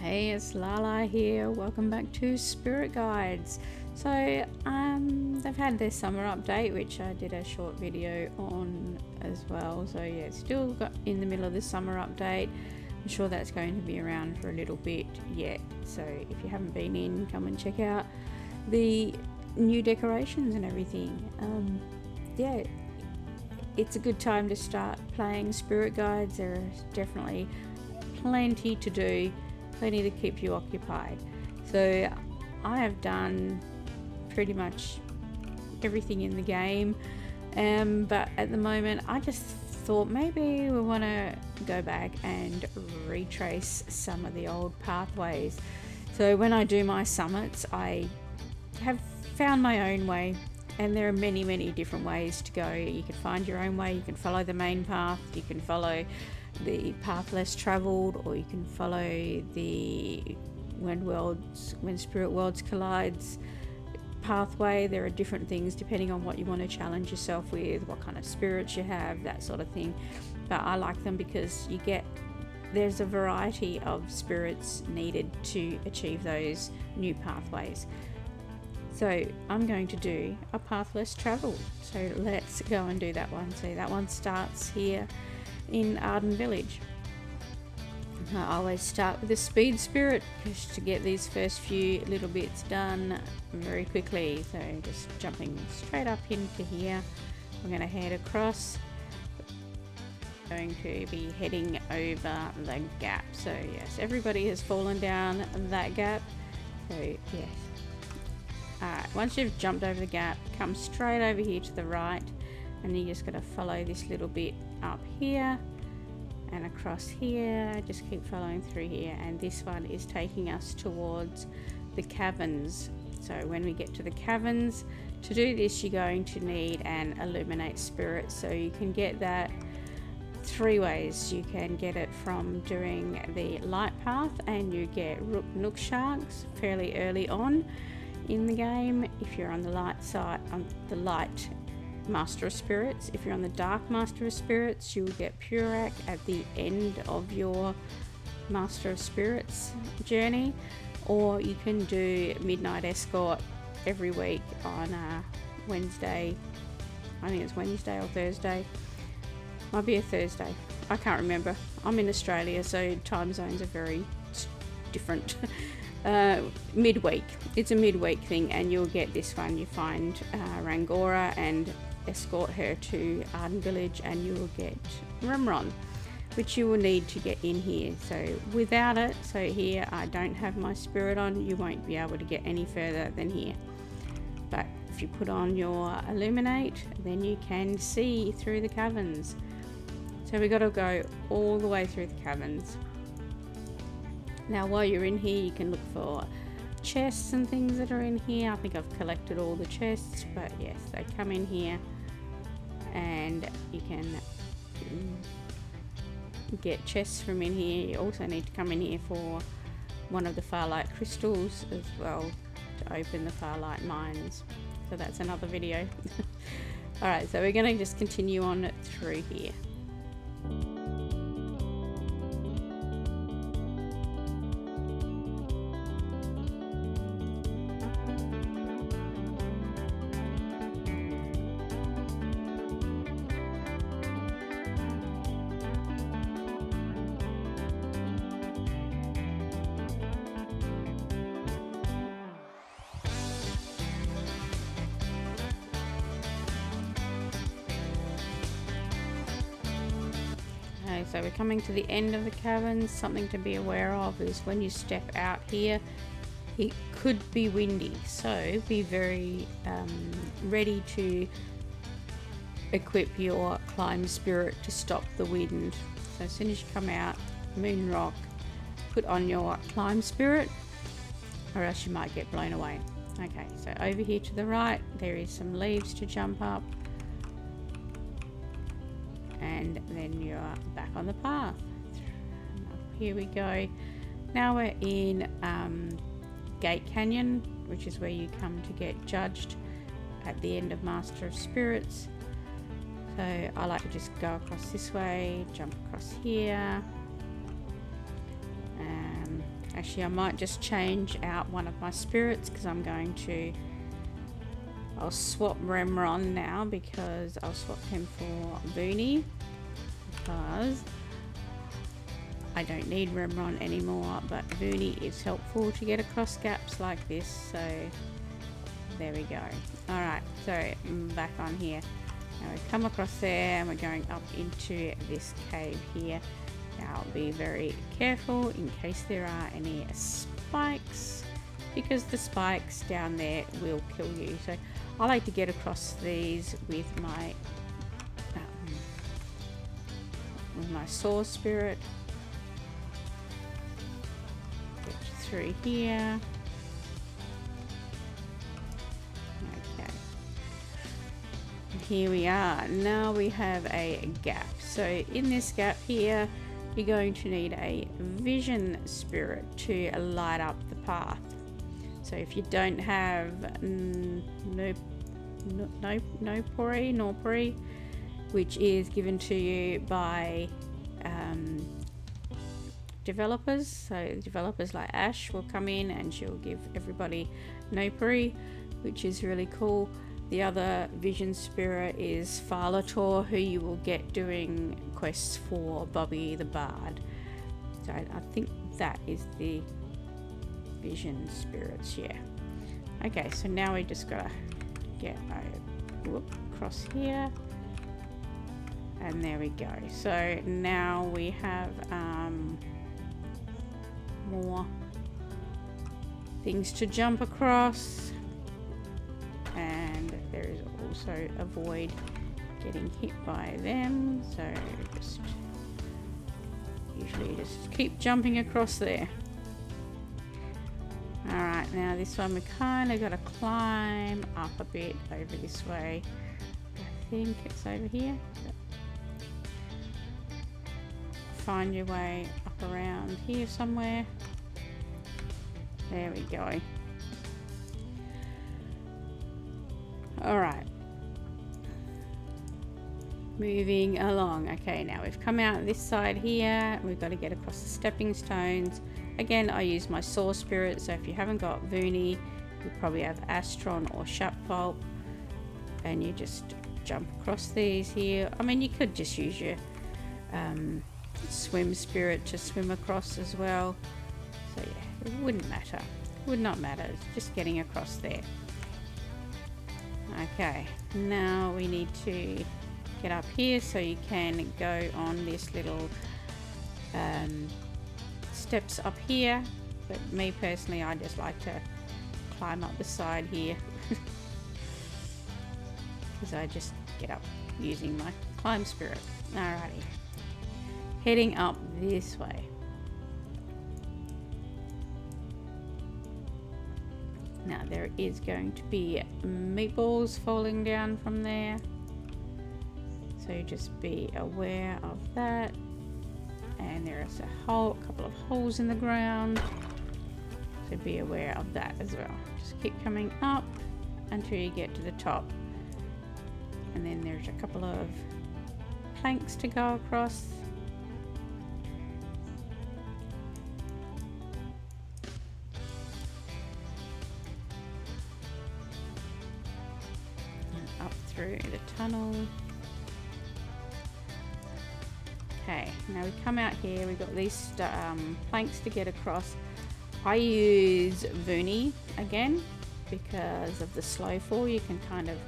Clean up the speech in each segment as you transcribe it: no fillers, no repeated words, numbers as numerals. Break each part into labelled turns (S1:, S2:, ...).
S1: Hey, it's Lala here. Welcome back to Spirit Guides. So, they've had their summer update, which I did a short video on as well. So yeah, still got in the middle of the summer update. I'm sure that's going to be around for a little bit yet. So if you haven't been in, come and check out the new decorations and everything. Yeah, it's a good time to start playing Spirit Guides. There's definitely plenty to do, plenty to keep you occupied. So I have done pretty much everything in the game, but at the moment I just thought maybe we want to go back and retrace some of the old pathways. So when I do my summits, I have found my own way, and there are many different ways to go. You can find your own way. You can follow the main path, you can follow the path less traveled, or you can follow the when spirit worlds collides pathway. There are different things depending on what you want to challenge yourself with, what kind of spirits you have, that sort of thing. But I like them because there's a variety of spirits needed to achieve those new pathways. So I'm going to do a path less traveled. So let's go and do that one. So that one starts here in Arden Village. I always start with the speed spirit just to get these first few little bits done very quickly. So just jumping straight up into here, we're going to head across. Going to be heading over the gap. So yes, everybody has fallen down that gap. So yes. Alright, once you've jumped over the gap, come straight over here to the right, and you're just going to follow this little bit up here and across here. Just keep following through here, and this one is taking us towards the caverns. So when we get to the caverns, to do this you're going to need an illuminate spirit. So you can get that three ways. You can get it from doing the light path, and you get nook sharks fairly early on in the game if you're on the light side, on the light Master of Spirits. If you're on the Dark Master of Spirits, you'll get Purak at the end of your Master of Spirits journey, or you can do Midnight Escort every week on Wednesday. I think it's Wednesday or Thursday. Might be a Thursday. I can't remember. I'm in Australia, so time zones are very different. Midweek. It's a midweek thing, and you'll get this one. You find Rangora and escort her to Arden Village, and you will get Remron, which you will need to get in here. So without it, so here I don't have my spirit on, you won't be able to get any further than here. But if you put on your illuminate, then you can see through the caverns. So we got to go all the way through the caverns. Now while you're in here, you can look for chests and things that are in here. I think I've collected all the chests, but yes, they come in here, and you can get chests from in here. You also need to come in here for one of the Farlight crystals as well to open the Farlight mines. So that's another video. Alright, so we're going to just continue on through here. So we're coming to the end of the caverns. Something to be aware of is when you step out here, it could be windy, so be very ready to equip your climb spirit to stop the wind. So as soon as you come out, Moon Rock, put on your climb spirit, or else you might get blown away. Okay, so over here to the right, there is some leaves to jump up, and then you're back on the path. Here we go. Now we're in Gate Canyon, which is where you come to get judged at the end of Master of Spirits. So I like to just go across this way, jump across here, Actually, I might just change out one of my spirits because I'll swap Remron now, because I'll swap him for Booney, because I don't need Remron anymore, but Booney is helpful to get across gaps like this. So there we go. Alright, so back on here. Now we come across there and we're going up into this cave here. Now be very careful in case there are any spikes, because the spikes down there will kill you. So I like to get across these with my Soul Spirit. Get through here. Okay. Here we are. Now we have a gap. So in this gap here, you're going to need a vision spirit to light up the path. So if you don't have Norpori, which is given to you by developers, so developers like Ash will come in and she'll give everybody Nopori, which is really cool. The other vision spirit is Farlator, who you will get doing quests for Bobby the Bard. So I think that is the vision spirits, yeah. Okay, so now we just gotta get across here, and there we go. So now we have more things to jump across, and there is also avoid getting hit by them, so usually just keep jumping across there. Alright, now this one we kind of got to climb up a bit over this way. I think it's over here. Find your way up around here somewhere. There we go. Alright. Moving along. Okay, now we've come out this side here. We've got to get across the stepping stones. Again, I use my Soul Spirit, so if you haven't got Vooney, you probably have Astron or Shapfolp, and you just jump across these here. I mean, you could just use your Swim Spirit to swim across as well. So yeah, it wouldn't matter. It would not matter. It's just getting across there. Okay, now we need to get up here so you can go on this little steps up here, but me personally, I just like to climb up the side here because I just get up using my climb spirit. Alrighty, heading up this way. Now there is going to be meatballs falling down from there, so just be aware of that. And there is a couple of holes in the ground, so be aware of that as well. Just keep coming up until you get to the top, and then there's a couple of planks to go across. And up through the tunnel. Okay, now we come out here, we've got these planks to get across. I use Vooney again because of the slow fall. You can kind of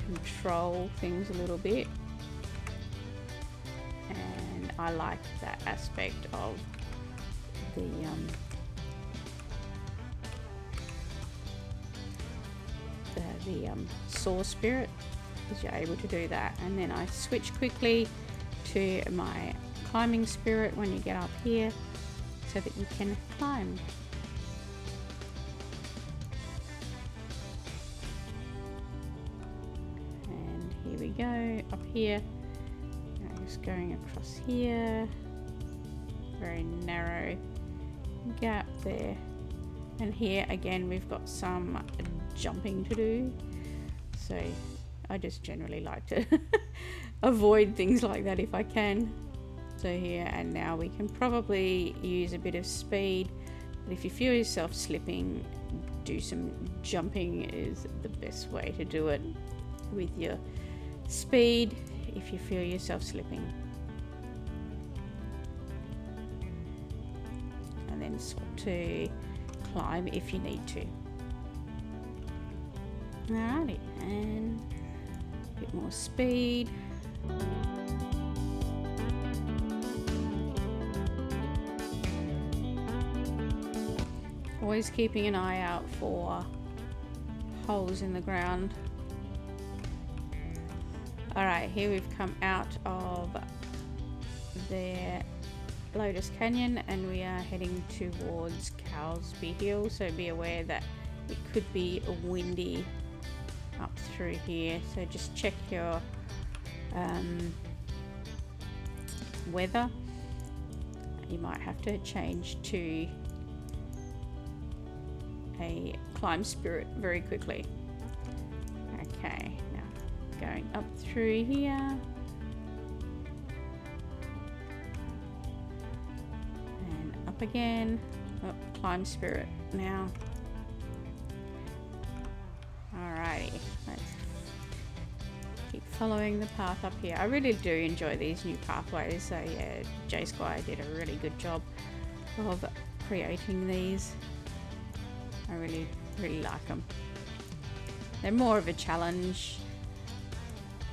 S1: control things a little bit, and I like that aspect of the Soul Spirit, because you're able to do that. And then I switch quickly to my climbing spirit when you get up here so that you can climb. And here we go, up here. Now just going across here. Very narrow gap there. And here again we've got some jumping to do. So I just generally like to avoid things like that if I can. So here, and now we can probably use a bit of speed But if you feel yourself slipping, do some jumping is the best way to do it with your speed if you feel yourself slipping. And then swap to climb if you need to. Alrighty, and a bit more speed. Always keeping an eye out for holes in the ground. Alright, here we've come out of the Lotus Canyon and we are heading towards Cowsby Hill, so be aware that it could be windy up through here, so just check your weather. You might have to change to a climb spirit very quickly. Okay, now going up through here and up again. Oh, climb spirit now. Alrighty, let's keep following the path up here. I really do enjoy these new pathways, so yeah, J-Sky did a really good job of creating these. I really like them. They're more of a challenge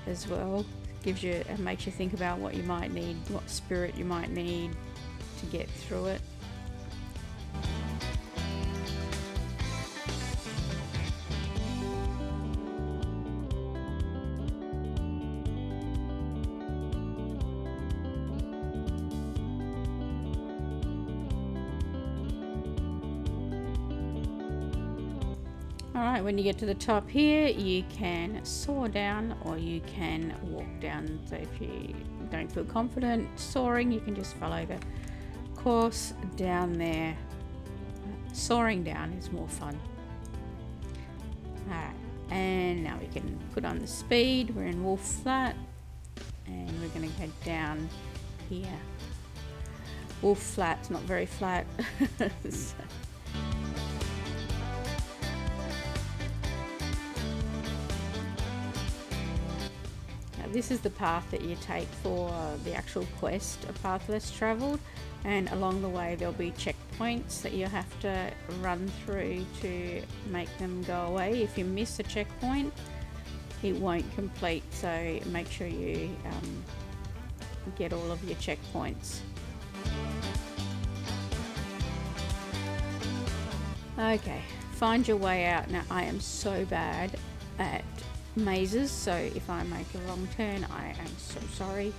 S1: as well. Gives you, it makes you think about what you might need, what spirit you might need to get through it. Alright, when you get to the top here, you can soar down or you can walk down. So if you don't feel confident soaring, you can just follow the course down there. Soaring down is more fun. Alright, and now we can put on the speed. We're in Wolf Flat and we're going to head down here. Wolf Flat's not very flat. So, this is the path that you take for the actual quest, A Path Less Travelled, and along the way there'll be checkpoints that you have to run through to make them go away. If you miss a checkpoint, it won't complete, so make sure you get all of your checkpoints. Okay, find your way out. Now I am so bad at mazes, so if I make a wrong turn, I am so sorry.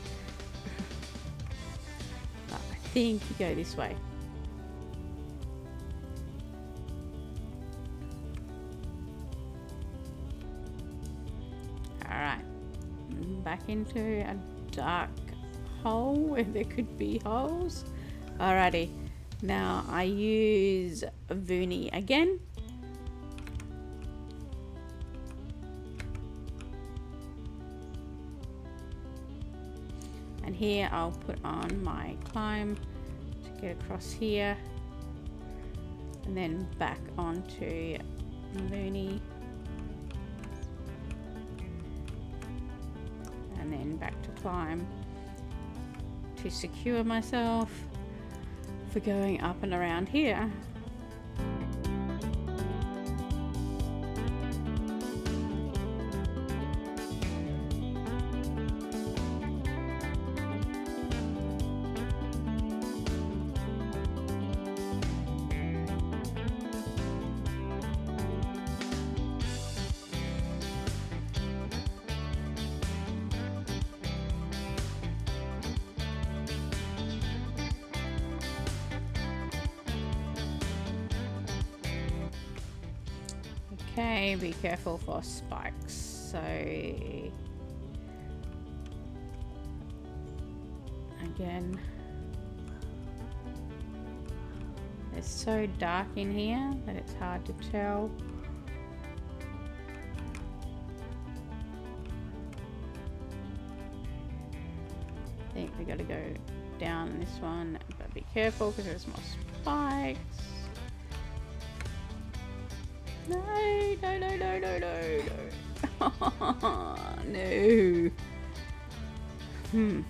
S1: But I think you go this way. Alright, back into a dark hole where there could be holes. Alrighty, now I use Vuni again. And here I'll put on my climb to get across here and then back onto Looney and then back to climb to secure myself for going up and around here. Okay, be careful for spikes. So again, it's so dark in here that it's hard to tell. I think we got to go down this one, but be careful because there's more spikes. No, no, no, no, no, no, no. No.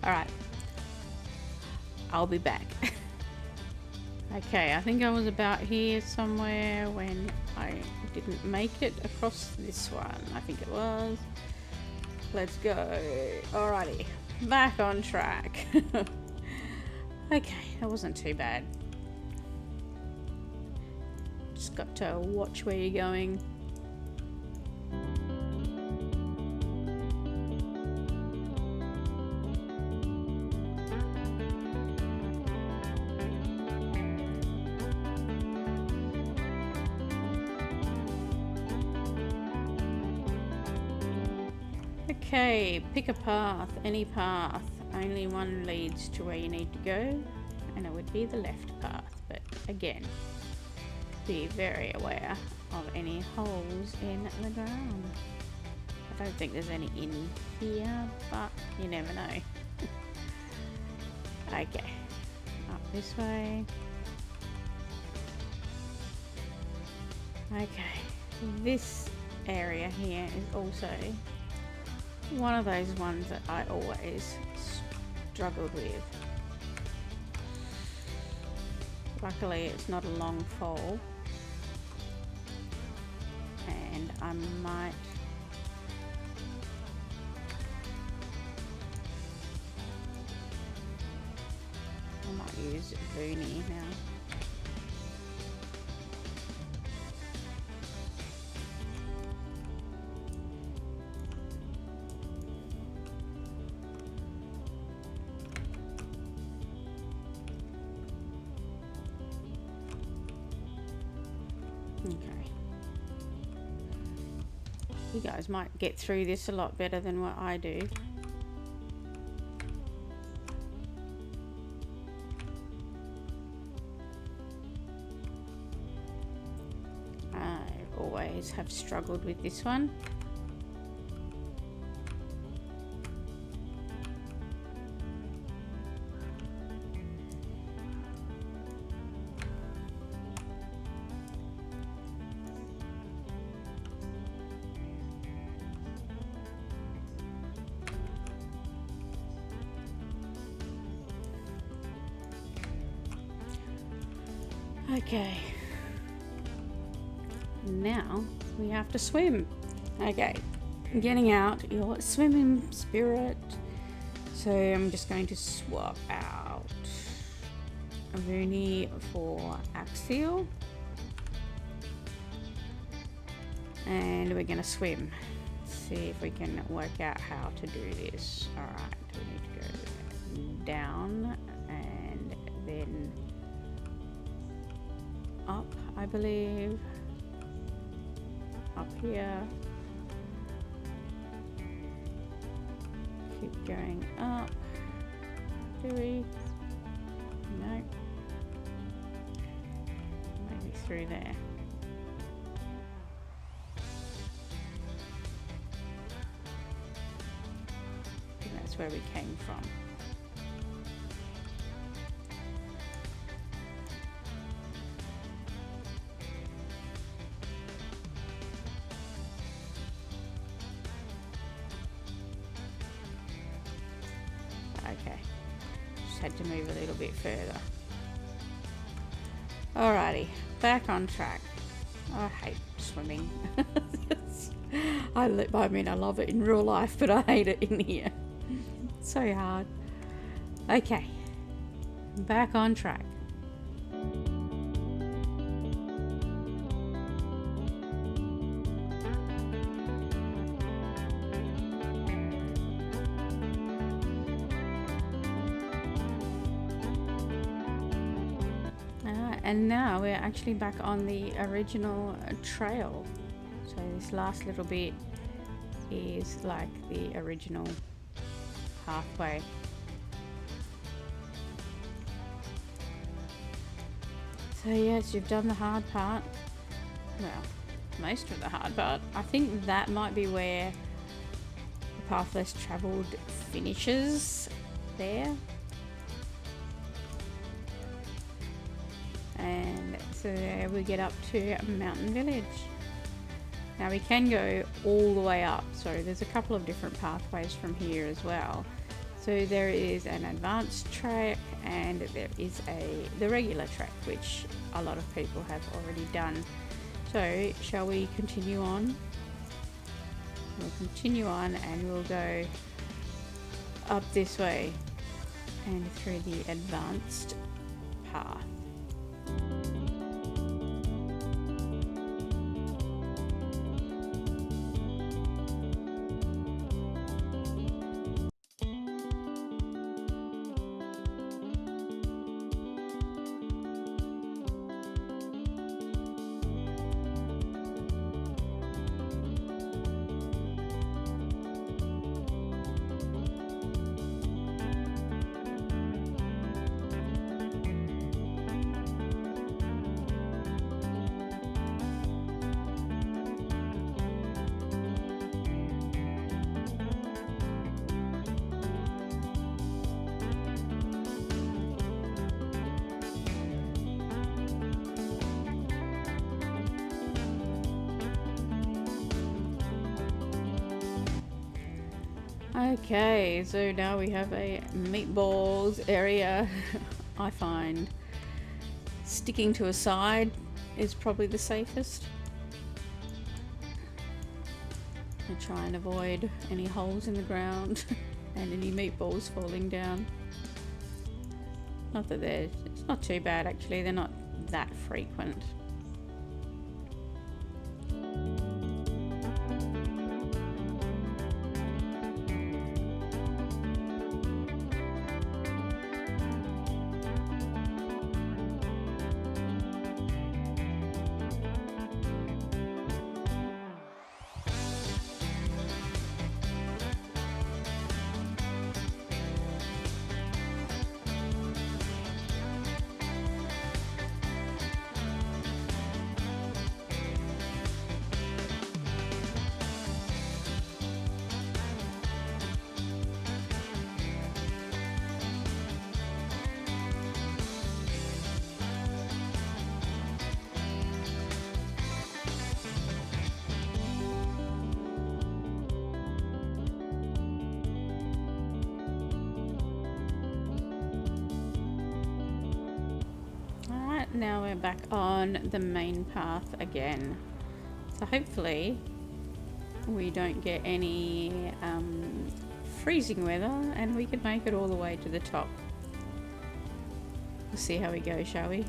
S1: Alright. I'll be back. Okay, I think I was about here somewhere when I didn't make it across this one. I think it was. Let's go. Alrighty. Back on track. Okay, that wasn't too bad. Just got to watch where you're going. Okay, pick a path, any path. Only one leads to where you need to go, and it would be the left path. But again, be very aware of any holes in the ground. I don't think there's any in here, but you never know. Okay, up this way. Okay, this area here is also one of those ones that I always struggled with. Luckily it's not a long fall, and I might use Vooney now. Okay. You guys might get through this a lot better than what I do. I always have struggled with this one. Okay, now we have to swim. Okay, getting out your swimming spirit. So I'm just going to swap out a Rooney for Axial, and we're going to swim. See if we can work out how to do this. All right, we need to go down and then up, I believe. Up here. Keep going up. Do we? No. Maybe through there. I think that's where we came from. Okay, just had to move a little bit further. Alrighty, back on track. I hate swimming. I mean, I love it in real life, but I hate it in here. It's so hard. Okay, back on track. And now we're actually back on the original trail. So this last little bit is like the original pathway. So yes, you've done the hard part. Well, most of the hard part. I think that might be where the path less travelled finishes there. And So there we get up to Mountain Village. Now we can go all the way up, so there's a couple of different pathways from here as well. So there is an advanced track and there is the regular track, which a lot of people have already done. So shall we continue on? We'll continue on and we'll go up this way and through the advanced path. Okay, so now we have a meatballs area. I find sticking to a side is probably the safest. I try and avoid any holes in the ground and any meatballs falling down. Not that it's not too bad actually, they're not that frequent. Now we're back on the main path again, so hopefully we don't get any freezing weather and we can make it all the way to the top. We'll see how we go, shall we?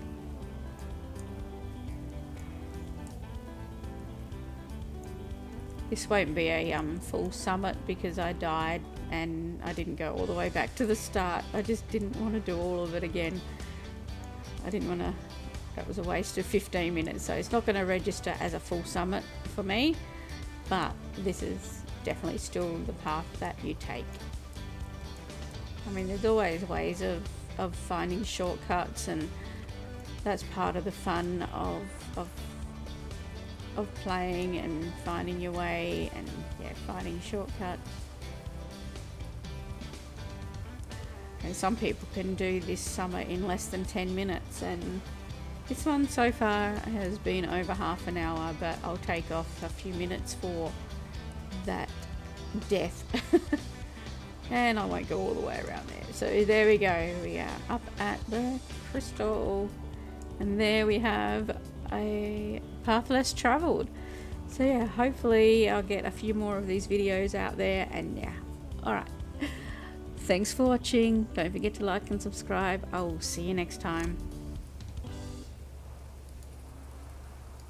S1: This won't be a full summit because I died and I didn't go all the way back to the start. I just didn't want to do all of it again. I didn't want to, that was a waste of 15 minutes, so it's not going to register as a full summit for me, but this is definitely still the path that you take. I mean, there's always ways of finding shortcuts, and that's part of the fun of playing and finding your way and finding shortcuts. And some people can do this summit in less than 10 minutes, and this one so far has been over half an hour, but I'll take off a few minutes for that death. And I won't go all the way around there. So there we go, we are up at the crystal, and there we have a path less traveled. So yeah, hopefully I'll get a few more of these videos out there, and yeah, alright. Thanks for watching. Don't forget to like and subscribe. I will see you next time.